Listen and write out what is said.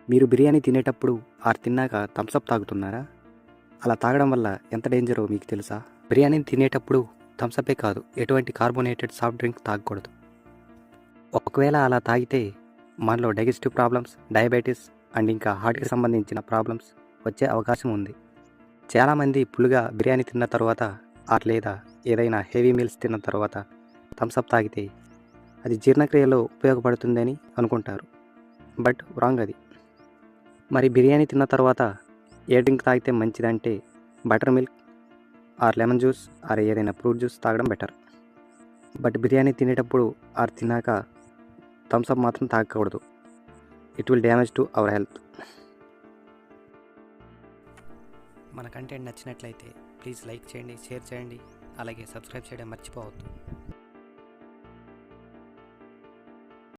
మీరు బిర్యానీ తినేటప్పుడు తిన్నాక థమ్సప్ తాగుతున్నారా? అలా తాగడం వల్ల ఎంత డేంజరో మీకు తెలుసా? బిర్యానీని తినేటప్పుడు థమ్సపే కాదు, ఎటువంటి కార్బోనేటెడ్ సాఫ్ట్ డ్రింక్ తాగకూడదు. ఒకవేళ అలా తాగితే మనలో డైజెస్టివ్ ప్రాబ్లమ్స్, డయాబెటీస్ అండ్ ఇంకా హార్ట్కి సంబంధించిన ప్రాబ్లమ్స్ వచ్చే అవకాశం ఉంది. చాలామంది పులుగా బిర్యానీ తిన్న తర్వాత లేదా ఏదైనా హెవీ మీల్స్ తిన్న తర్వాత థమ్సప్ తాగితే అది జీర్ణక్రియలో ఉపయోగపడుతుందని అనుకుంటారు. బట్ రాంగ్ అది. మరి బిర్యానీ తిన్న తర్వాత ఏ డ్రింక్ తాగితే మంచిదంటే బటర్ మిల్క్ లెమన్ జ్యూస్ ఏదైనా ఫ్రూట్ జ్యూస్ తాగడం బెటర్. బట్ బిర్యానీ తినేటప్పుడు తిన్నాక థమ్సప్ మాత్రం తాగకూడదు. It will damage to our health. మన కంటెంట్ నచ్చినట్లయితే ప్లీజ్ లైక్ చేయండి, షేర్ చేయండి, అలాగే సబ్స్క్రైబ్ చేయడం మర్చిపోవద్దు.